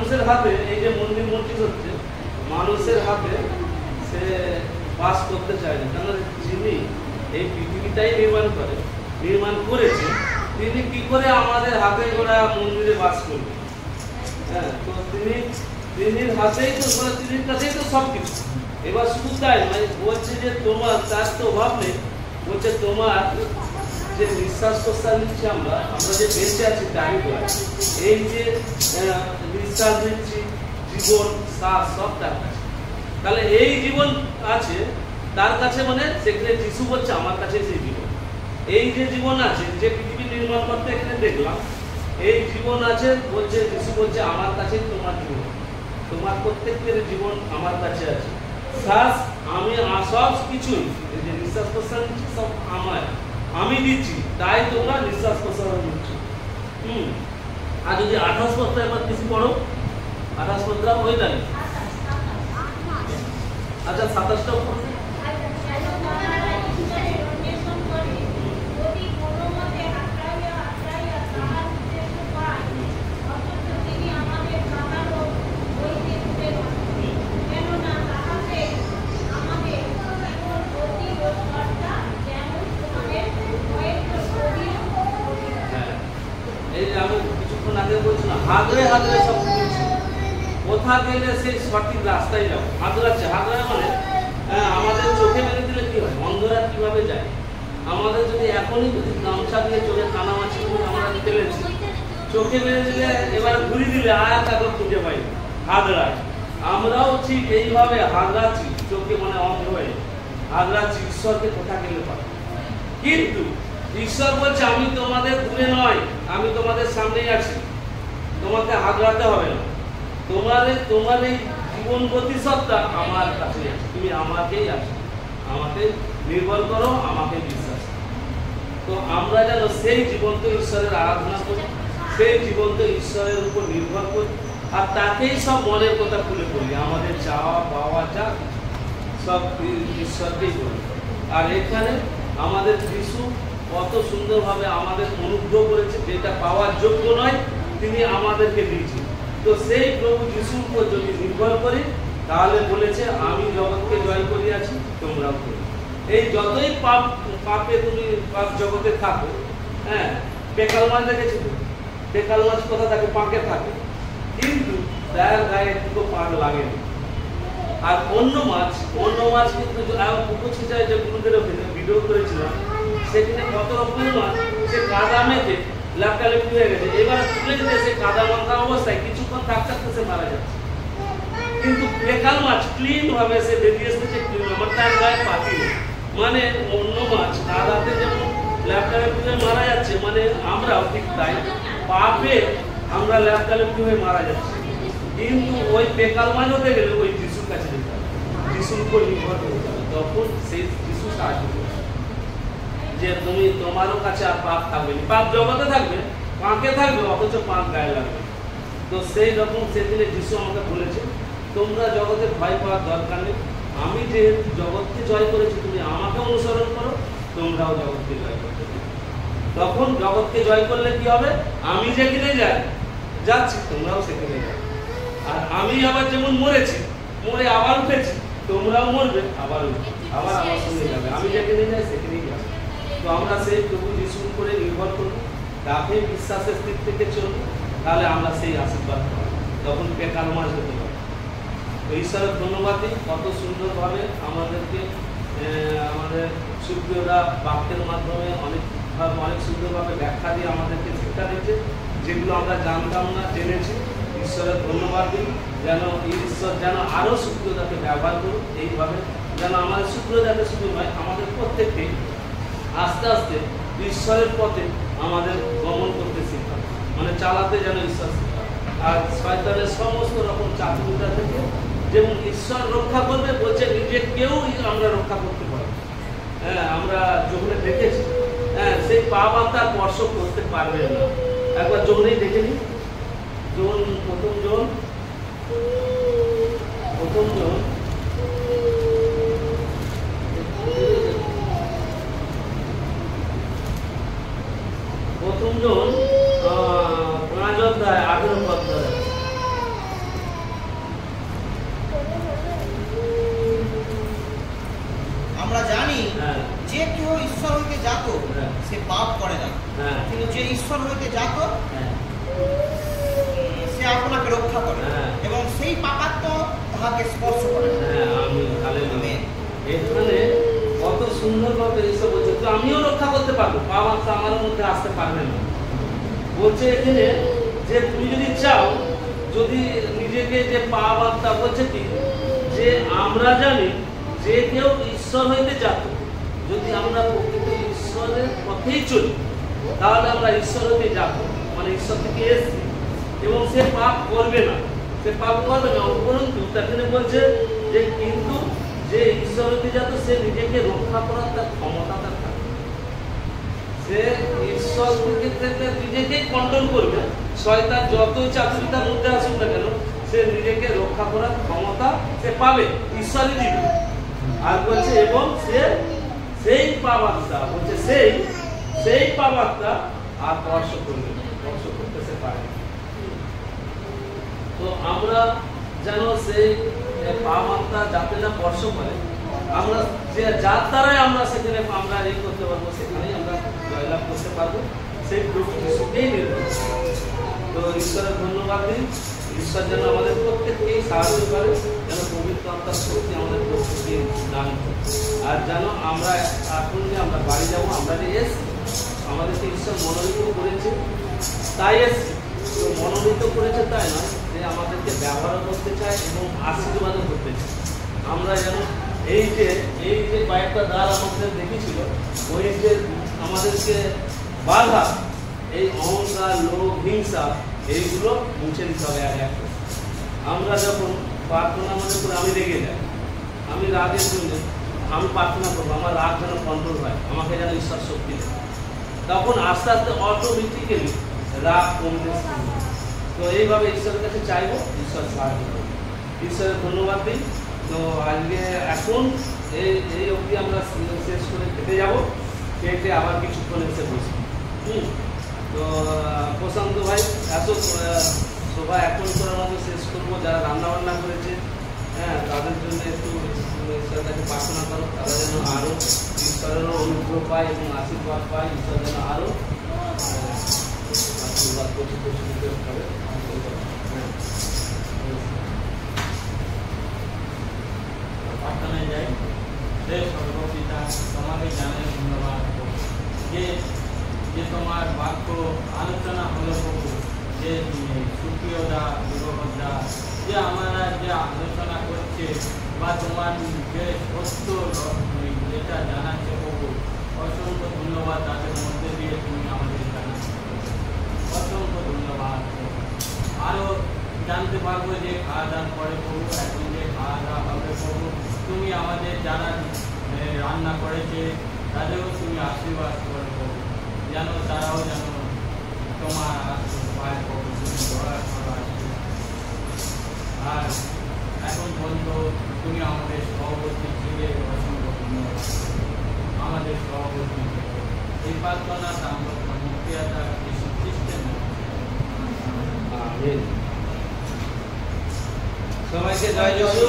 মানুষের হাতে এই যে মন্দির মসজিদ হচ্ছে, মানুষের হাতে সে বাস করতে চায় না। কেন? যিনি এই পৃথিবীটাই নির্মাণ করেছে, তিনি কি করে আমাদের হাতে গড়া মন্দিরে বাস করবেন? হ্যাঁ, তো তিনির হাতেই তো, মানে তিনির কাছেই তো সব কিছু। এবার শুধু তাই নয়, বলছে যে তোমার, তার তো অভাব নেই, বলছে তোমার যে নিঃশ্বাস প্রশ্বাস নিচ্ছি আমরা যে বেঁচে আছি তারই দোয়া, এই যে নিঃশ্বাস নিচ্ছি, জীবন শ্বাস সব তার কাছে। তাহলে এই জীবন আছে তার কাছে, মানে সেখানে যিশু বলছে আমার কাছে সেই জীবন। এই যে জীবন আছে, যে পৃথিবী নির্মাণ করতে এখানে দেখলাম, এই জীবন আছে, বলছে যিশু বলছে আমার কাছে তোমার জীবন, তোমার প্রত্যেকের জীবন আমার কাছে আছে। শ্বাস আমি, সব কিছুই যে নিঃশ্বাস প্রশ্বাস নিচ্ছি সব আমার, আমি দিচ্ছি, তাই তোমরা নিঃশ্বাস প্রশ্বাস নিচ্ছ। আর যদি 28 পত্র একবার কিছু পড়ো, 28 পত্র ওই দাঁড়িয়ে, আচ্ছা 27টাও পড়ো। হাগড়ে হাগড়ে সব কিছু, কোথা গেলে সেই সঠিক রাস্তায় যাও। হাগড়াচ্ছে, হাগড়া মানে আমাদের চোখে মেরে দিলে কি হয়, অন্ধরা কিভাবে যায়। আমাদের যদি এখনই যদি গামছা দিয়ে চোখে কানামাছি আমরা ফেলেছি, চোখে মেরে দিলে এবার ঘুরিয়ে দিলে আর কাগজ খুঁজে পাই হাগড়ায়। আমরাও ঠিক এইভাবে হাগড়াচ্ছি, চোখে মানে অন্ধ হয়ে হাগড়াচ্ছি, ঈশ্বরকে কোথা গেলে পাই। কিন্তু ঈশ্বর বলছে আমি তোমাদের দূরে নয়, আমি তোমাদের সামনেই আছি, তোমাকে হাগড়াতে হবে না। তোমার এই জীবন গতি সত্তা আমার কাছে আছে, তুমি আমাকেই আছো, আমাকে নির্ভর করো, আমাকে বিশ্বাস। তো আমরা যেন সেই জীবন্ত ঈশ্বরের আরাধনা করি, সেই জীবন্ত ঈশ্বরের উপর নির্ভর করি, আর তাকেই সব মনের কথা খুলে বলি। আমাদের চাওয়া পাওয়া যা সব ঈশ্বরকেই বলি। আর এখানে আমাদের যিশু কত সুন্দরভাবে আমাদের অনুগ্রহ করেছে, যেটা পাওয়ার যোগ্য নয় তিনি আমাদেরকে দিয়েছেন। তো সেই প্রভু যিশুর উপর যদি নির্ভর করি, তাহলে বলেছে আমি জগৎকে জয় করিয়াছি, তোমরাও করো। এই যতই পাপে তুমি পাপ জগতে থাকো, হ্যাঁ, পেকাল মাছ দেখেছি তো, পেকাল মাছ কোথা থাকে, পাকে থাকে, কিন্তু তার গায়ে একটু পাক লাগে না। আর অন্য মাছ কিন্তু পুকুর ছিটায় যে গুরুদের ওখানে ভিডিও করেছিলাম, সেখানে কত রকমের মাছ সে কাদা মেখে লাফটালেপি হয়ে গেছে, এবার তুলে দিতে সে কাদা মাখা অবস্থায় কিছুক্ষণ থাকতে সে মারা যাচ্ছে। কিন্তু পেকাল মাছ ক্লিন ভাবে সে বেরিয়ে এসেছে, আমার তার গায়ে পাতি নেই। মানে অন্য মাছ কাদাতে যেমন লাফটালেপি হয়ে মারা যাচ্ছে, মানে আমরাও ঠিক তাই পাপে আমরা লাফটালেপি হয়ে মারা যাচ্ছি। কিন্তু ওই পেকাল মাছ হতে গেলে ওই যিশুর কাছে যেতে হবে, যিশুর উপর নির্ভর করতে হবে, তখন সেই যিশু সাহায্য করবে যে তুমি তোমারও কাছে আর পাপ থাকবে না, পাপ জগতে থাকবে, পাকে থাকবে, অথচ পাপ গায়ে লাগবে। তো সেই রকম সেদিনে যিশু আমাকে বলেছে তোমরা জগতে ভয় পাওয়ার দরকার নেই, আমি যেহেতু জগৎকে জয় করেছি, তুমি আমাকে অনুসরণ করো, তোমরাও জগৎকে জয় করতে পারো। তখন জগৎকে জয় করলে কি হবে, আমি যেখানে যাচ্ছি তোমরাও সেখানে যাবে। আর আমি আবার যেমন মরেছি, মরে আবার উঠেছি, তোমরাও মরবে, আবার আমার সঙ্গে যাবে, আমি যেখানে যাই সেখানেই যাবে। তো আমরা সেই প্রভু যিশুর উপরে নির্ভর করি, তাকে বিশ্বাসের দিক থেকে চলবো, তাহলে আমরা সেই আশীর্বাদ পাবো, তখন পেকাল মাছ হতে পারে। ঈশ্বরের ধন্যবাদ দিই, কত সুন্দরভাবে আমাদেরকে আমাদের সুপ্রিয়রা বাক্যের মাধ্যমে অনেক সুন্দরভাবে ব্যাখ্যা দিয়ে আমাদেরকে শিক্ষা দিচ্ছে, যেগুলো আমরা জানতাম না, জেনেছি। ঈশ্বরের ধন্যবাদ দিই, যেন ঈশ্বর যেন আরও সুপ্রিয়তাকে ব্যবহার করুন, এইভাবে যেন আমাদের সুপ্রিয়তাকে শুধু নয়, আমাদের প্রত্যেককে আস্তে আস্তে ঈশ্বরের পথে আমাদের গমন করতে শেখায়, মানে চালাতে যেন ঈশ্বর শেখায়। আর শয়তানের সমস্ত রকম চাতুরিতা থেকে যেমন ঈশ্বর রক্ষা করবে, বলছে নিজে কেউ আমরা রক্ষা করতে পারি। হ্যাঁ, আমরা যখন দেখেছি, হ্যাঁ, সেই পাপ আমরা স্পর্শ করতে পারবে না। একবার যখনই দেখে নিই, প্রথম জন প্রথম জন 5 অধ্যায় 18 পদ ধরে আমরা জানি হ্যাঁ যে কেউ ঈশ্বর হইতে জাত হ্যাঁ সে পাপ করে না, হ্যাঁ কিন্তু যে ঈশ্বর হইতে জাত হ্যাঁ সে আপনাকে রক্ষা করে হ্যাঁ। এবং সেই পাপাত্ম তাহাকে স্পর্শ করে না। হ্যাঁ আমি হালেলুয়া। আমেন। এখানে কত সুন্দরভাবে এসব বলছে, তো আমিও রক্ষা করতে পারবো, পাপ আত্মা আমার মধ্যে আসতে পারবে না। বলছে এখানে যে তুমি যদি চাও, যদি নিজেকে যে পাপ আত্মা বলছে কি, যে আমরা জানি যে কেউ ঈশ্বর হইতে জাত, যদি আমরা প্রকৃত ঈশ্বরের পথেই চলি তাহলে আমরা ঈশ্বর হইতে যাব, মানে ঈশ্বর থেকে এসেছি, এবং সে পাপ করবে না, সে পাপ করবে না। উপরন্তু এখানে বলছে যে কিন্তু যে ঈশ্বর হইতে জাত সে নিজেকে রক্ষা করার তার ক্ষমতা তার থাকে, সে ঈশ্বর থেকে নিজেকেই কন্ট্রোল করবে। শয়তান যতই চাতুরিতার মধ্যে আসুক না কেন, সে নিজেকে রক্ষা করার ক্ষমতা সে পাবে, ঈশ্বরই দিবে। আর বলছে এবং সে সেই পাপাত্মা, বলছে সেই পাপাত্মা আর স্পর্শ করবে না, স্পর্শ করতে সে পারে না। তো আমরা যেন সেই পাপাত্মা যাতে না স্পর্শ করে, আমরা যে যার দ্বারাই আমরা সেখানে আমরা এই করতে পারবো, সেখানেই আমরা জয়লাভ করতে পারবো, সেই প্রভু যিশুকেই নির্ভর। তো ঈশ্বরের ধন্যবাদ দিন। ঈশ্বর যেন আমাদের প্রত্যেককেই সাহায্য করে, যেন পবিত্র আত্মার শক্তি আমাদের প্রত্যেককেই দান করে। আর যেন আমরা এখন যে আমরা বাড়ি যাবো, আমরা যে এসছি, আমাদেরকে ঈশ্বর মনোনীত করেছে তাই এসছি। তো মনোনীত করেছে তাই নয় যে আমাদেরকে ব্যবহার করতে চায় এবং আশীর্বাদও করতে চায়। আমরা যেন এই যে কয়েকটা দ্বার আমাদের দেখেছিল, ওই যে আমাদেরকে বাধা, এই অহংকার, লোভ, হিংসা, এইগুলো মুছে দিতে হবে এক এক করে। আমরা যখন প্রার্থনা মনে করে আমি রেগে যাই, আমি রাগের জন্য আমি প্রার্থনা করবো, আমার রাগ যেন কন্ট্রোল হয়, আমাকে যেন ঈশ্বর শক্তি দেয়, তখন আস্তে আস্তে অটোমেটিক্যালি রাগ কমতে শুরু হয়। তো এইভাবে ঈশ্বরের কাছে চাইবো, ঈশ্বর সাহায্য করবে। ঈশ্বরের ধন্যবাদ দিই। তো আজকে এখন এই অবধি আমরা শেষ করে খেতে যাবো, খেতে আবার কিছুক্ষণ এসে বসবো। তো প্রশান্ত ভাই, এত সবাই এখন করার মতো শেষ করবো। যারা রান্না বান্না করেছে, হ্যাঁ, তাদের জন্য একটু ঈশ্বরের কাছে প্রার্থনা করো, তারা যেন আরও ঈশ্বরেরও অনুগ্রহ পায় এবং আশীর্বাদ পায়। ঈশ্বর যেন আরও আশীর্বাদ করতে হবে। প্রার্থনায় যাই। হে সর্বপিতা, তোমাকে জানাই ধন্যবাদ যে তোমার বাক্য আলোচনা হলো প্রভু, যে সুপ্রিয়দা, যুবকদা, যে আমরা যে আলোচনা করছে বা তোমার যে সত্য যেটা জানাচ্ছে প্রভু, অসংখ্য ধন্যবাদ। তাদের মধ্যে দিয়ে তুমি আমাদের জানাচ্ছ, অসংখ্য ধন্যবাদ। আরও জানতে পারবো যে খাওয়া দাওয়ার পরে প্রভু, এখন যে খাওয়া দাওয়া হবে প্রভু, তুমি আমাদের যারা রান্না করেছে তাদেরও তুমি আশীর্বাদ করে প্রভু, যেন তারাও যেন তোমার পায় প্রভু, তুমি দয়া করো। আর এখন পর্যন্ত তুমি আমাদের সভাপতি ছিলে, অসংখ্য ধন্যবাদ। আমাদের সভাপতি এই প্রার্থনা আমরা মুক্তিয়াতা যীশু খ্রিস্টের নামে। সবাইকে জয় যিশু।